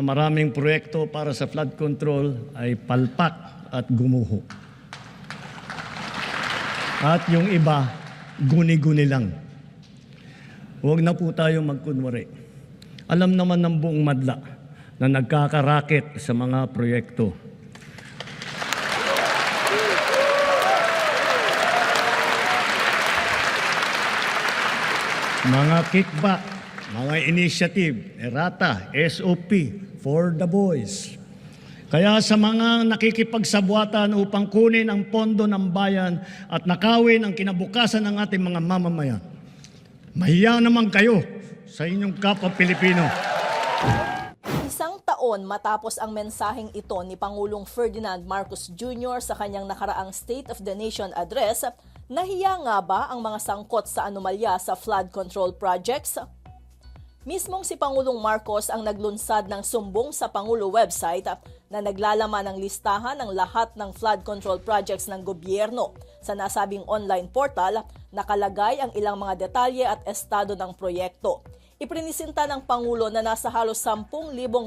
maraming proyekto para sa flood control ay palpak at gumuho. At yung iba, guni-guni lang. Huwag na po tayo magkunwari. Alam naman ng buong madla na nagkakaraket sa mga proyekto. Mga kickback, mga initiative, errata, SOP, for the boys. Kaya sa mga nakikipagsabwatan upang kunin ang pondo ng bayan at nakawin ang kinabukasan ng ating mga mamamayan, mahiya naman kayo sa inyong kapwa Pilipino. Isang taon matapos ang mensaheng ito ni Pangulong Ferdinand Marcos Jr. sa kanyang nakaraang State of the Nation address, nahiya nga ba ang mga sangkot sa anomalya sa flood control projects? Mismong si Pangulong Marcos ang naglunsad ng sumbong sa Pangulo website na naglalaman ng listahan ng lahat ng flood control projects ng gobyerno. Sa nasabing online portal, nakalagay ang ilang mga detalye at estado ng proyekto. Iprinisinta ng Pangulo na nasa halos 10,000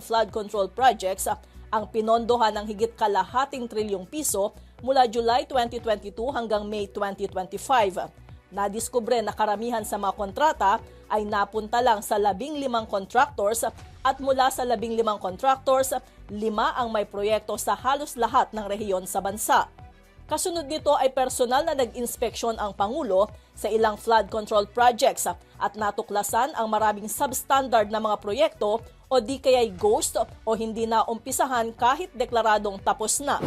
flood control projects ang pinondohan ng higit kalahating trilyong piso mula July 2022 hanggang May 2025. Nadiskubre na karamihan sa mga kontrata ay napunta lang sa 15 contractors at mula sa 15 contractors, 5 ang may proyekto sa halos lahat ng rehiyon sa bansa. Kasunod nito ay personal na nag-inspeksyon ang Pangulo sa ilang flood control projects at natuklasan ang maraming substandard na mga proyekto o di kaya'y ghost o hindi na umpisahan kahit deklaradong tapos na.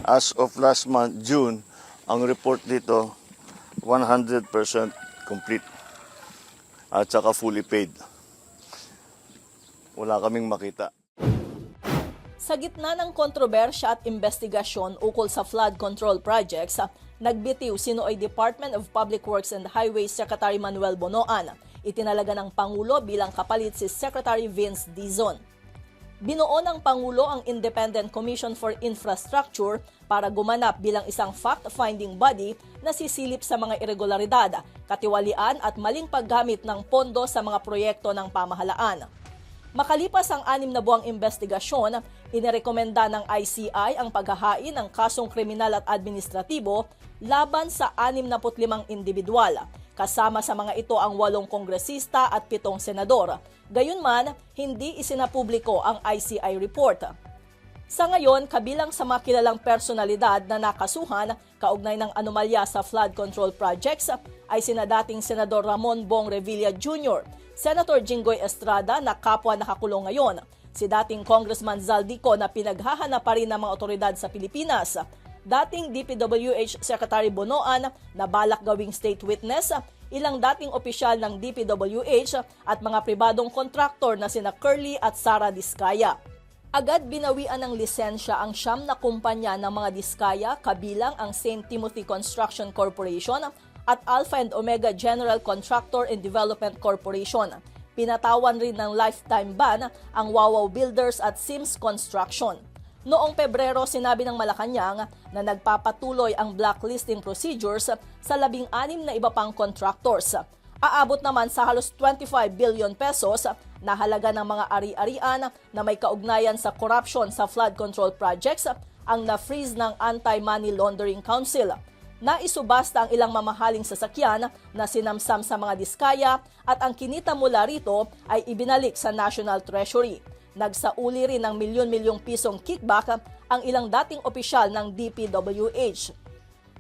As of last month, June, ang report dito 100% complete at saka fully paid. Wala kaming makita. Sa gitna ng kontrobersya at investigasyon ukol sa flood control projects, nagbitiw sinoy Department of Public Works and Highways Secretary Manuel Bonoan. Itinalaga ng Pangulo bilang kapalit si Secretary Vince Dizon. Binuo ng Pangulo ang Independent Commission for Infrastructure para gumanap bilang isang fact-finding body na sisilip sa mga irregularidad, katiwalian at maling paggamit ng pondo sa mga proyekto ng pamahalaan. Makalipas ang 6 na buwang investigasyon, inirekomenda ng ICI ang paghahain ng kasong kriminal at administratibo laban sa 65 individual. Kasama sa mga ito ang 8 kongresista at 7 senador. Gayunman, hindi isinapubliko ang ICI report. Sa ngayon, kabilang sa mga kilalang personalidad na nakasuhan kaugnay ng anomalya sa flood control projects ay sina dating Senador Ramon Bong Revilla Jr., Senator Jinggoy Estrada na kapwa nakakulong ngayon, si dating Congressman Zaldico na pinaghahanap pa rin ng mga otoridad sa Pilipinas, dating DPWH Secretary Bonoan na balak gawing state witness, ilang dating opisyal ng DPWH at mga pribadong kontraktor na sina Curly at Sara Diskaya. Agad binawian ng lisensya ang 9 na kumpanya ng mga Diskaya kabilang ang St. Timothy Construction Corporation at Alpha and Omega General Contractor and Development Corporation. Pinatawan rin ng lifetime ban ang Wawaw Builders at Sims Construction. Noong Pebrero, sinabi ng Malacanang na nagpapatuloy ang blacklisting procedures sa 16 na iba pang contractors. Aabot naman sa halos 25 billion pesos na halaga ng mga ari-arian na may kaugnayan sa corruption sa flood control projects ang na-freeze ng Anti-Money Laundering Council. Naisubasta ang ilang mamahaling sasakyan na sinamsam sa mga Diskaya at ang kinita mula rito ay ibinalik sa National Treasury. Nagsauli rin ng milyon-milyong pisong kickback ang ilang dating opisyal ng DPWH.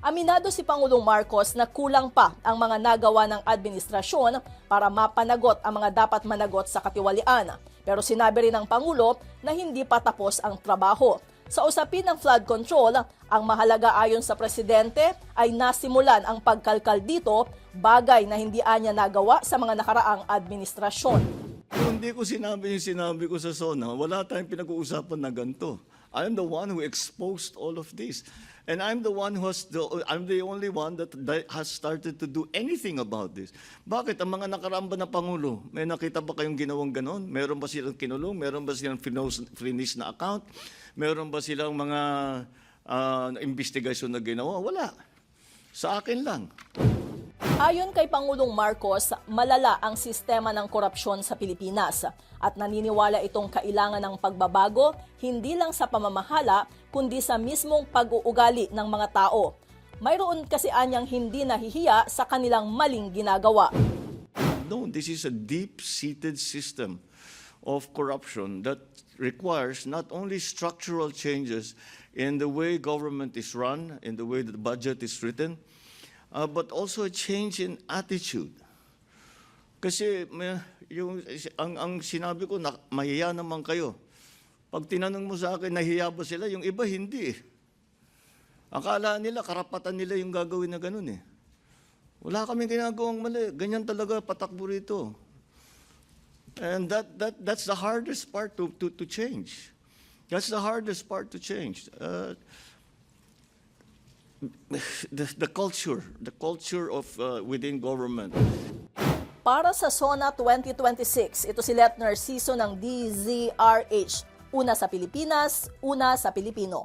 Aminado si Pangulong Marcos na kulang pa ang mga nagawa ng administrasyon para mapanagot ang mga dapat managot sa katiwalian. Pero sinabi rin ng Pangulo na hindi pa tapos ang trabaho. Sa usapin ng flood control, ang mahalaga ayon sa Presidente ay nasimulan ang pagkalkal dito, bagay na hindi anya nagawa sa mga nakaraang administrasyon. Hindi ko sinabi yung sinabi ko sa SONA, wala tayong pinag-uusapan na ganito. I'm the one who exposed all of this. And I'm the only one that has started to do anything about this. Bakit? Ang mga nakaramba na Pangulo, may nakita ba kayong ginawang ganon? Meron ba silang kinulong? Meron ba silang finish na account? Meron ba silang mga investigasyon na ginawa? Wala. Sa akin lang. Ayon kay Pangulong Marcos, malala ang sistema ng korupsyon sa Pilipinas at naniniwala itong kailangan ng pagbabago hindi lang sa pamamahala kundi sa mismong pag-uugali ng mga tao. Mayroon kasi anyang hindi nahihiya sa kanilang maling ginagawa. No, this is a deep-seated system of corruption that requires not only structural changes in the way government is run, in the way that the budget is written, but also a change in attitude. Kasi ang sinabi ko, mahiya naman kayo. Pag tinanong mo sa akin, nahiya ba sila? Yung iba, hindi. Akala nila, karapatan nila yung gagawin na ganun eh. Wala kaming ginagawang mali. Ganyan talaga patakbo rito. And that's the hardest part to change. That's the hardest part to change. The culture of within government. Para sa SONA 2026, ito si Let Narciso ng DZRH. Una sa Pilipinas, una sa Pilipino.